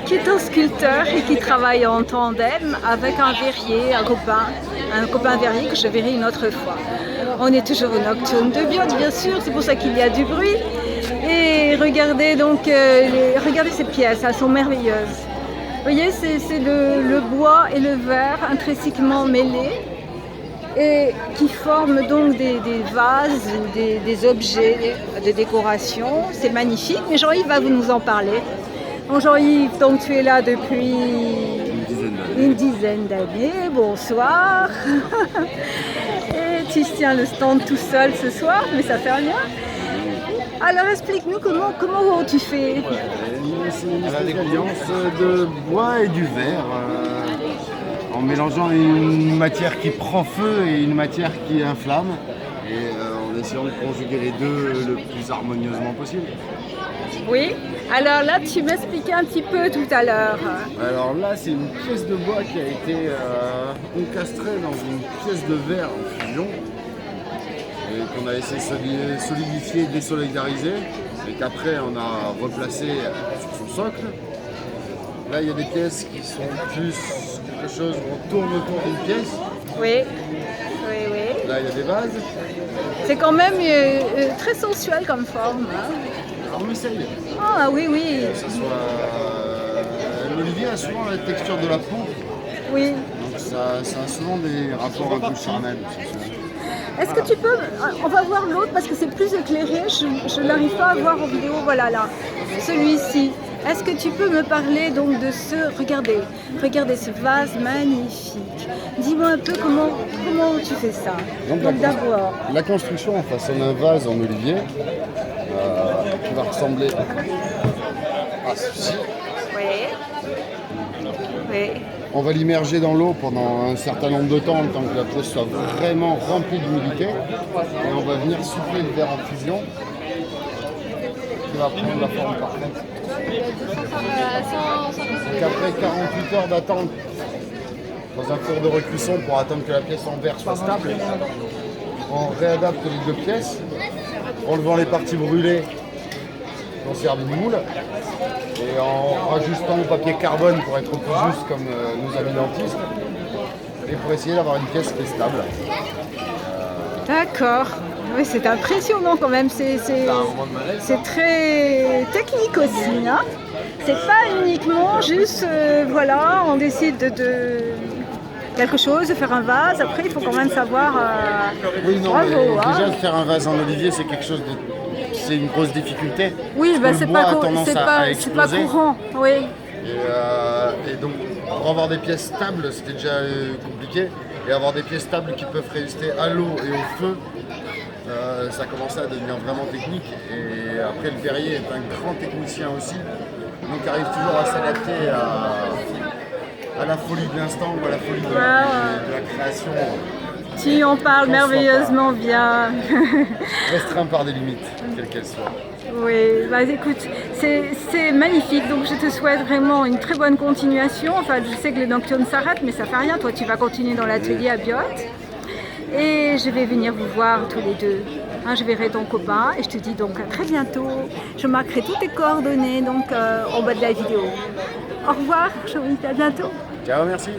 qui est un sculpteur et qui travaille en tandem avec un verrier, un copain verrier que je verrai une autre fois. On est toujours au Nocturne de Biot, bien sûr, c'est pour ça qu'il y a du bruit. Et regardez donc, regardez ces pièces, elles sont merveilleuses. Vous voyez, c'est le bois et le verre intrinsèquement mêlés et qui forment donc des vases, des objets de décoration. C'est magnifique, mais Jean-Yves va nous en parler. Bon, Jean-Yves, donc tu es là depuis une dizaine d'années. Bonsoir. Et tu tiens le stand tout seul ce soir, mais ça fait rien. Alors explique-nous comment tu fais. C'est une alliance de bois et du verre, en mélangeant une matière qui prend feu et une matière qui inflamme, et en essayant de conjuguer les deux le plus harmonieusement possible. Oui, alors là tu m'expliquais un petit peu tout à l'heure. Alors là c'est une pièce de bois qui a été encastrée dans une pièce de verre en fusion, et qu'on a essayé de solidifier, désolidariser, et qu'après on a replacé sur son socle. Là il y a des pièces qui sont plus quelque chose où on tourne autour d'une pièce. Oui. Là il y a des vases. C'est quand même très sensuel comme forme. Hein. Alors on essaye. Ah oui. Que ce soit l'olivier a souvent la texture de la peau. Oui. Donc ça a souvent des rapports un peu charnels. Est-ce que tu peux, on va voir l'autre parce que c'est plus éclairé, je n'arrive pas à voir en vidéo, voilà là, celui-ci. Est-ce que tu peux me parler donc de ce, regardez ce vase magnifique. Dis-moi un peu comment tu fais ça. Donc d'abord. La construction, on façonne un vase en olivier qui va ressembler à ceci. Oui. On va l'immerger dans l'eau pendant un certain nombre de temps, le temps que la pièce soit vraiment remplie d'humidité. Et on va venir souffler le verre en fusion, qui va prendre la forme parfaite. Donc après 48 heures d'attente dans un four de recuisson pour attendre que la pièce en verre soit stable, on réadapte les deux pièces, enlevant les parties brûlées, on sert de moule. Et en rajustant le papier carbone pour être plus juste comme nos amis dentistes, et pour essayer d'avoir une pièce qui est stable. D'accord. Oui, c'est impressionnant quand même. C'est très technique aussi. Hein. C'est pas uniquement juste, voilà, on décide de quelque chose, de faire un vase. Après, il faut quand même savoir. Oui, non, bravo, mais hein. déjà de faire un vase en olivier, c'est quelque chose de. C'est une grosse difficulté. Oui, bah, c'est pas courant. Oui. Et donc, pour avoir des pièces stables, c'était déjà compliqué. Et avoir des pièces stables qui peuvent résister à l'eau et au feu, ça commençait à devenir vraiment technique. Et après, le verrier est un grand technicien aussi. Donc, il arrive toujours à s'adapter à la folie de l'instant ou à la folie de la création. Tu en parles merveilleusement bien. Restreint par des limites, quelles qu'elles soient. Oui, bah écoute, c'est magnifique, donc je te souhaite vraiment une très bonne continuation. Enfin, je sais que le nocturne s'arrête, mais ça fait rien, toi tu vas continuer dans l'atelier à Biot. Et je vais venir vous voir tous les deux. Hein, je verrai ton copain et je te dis donc à très bientôt. Je marquerai toutes tes coordonnées donc en bas de la vidéo. Au revoir, Jean-Yves, à bientôt. Ciao, merci.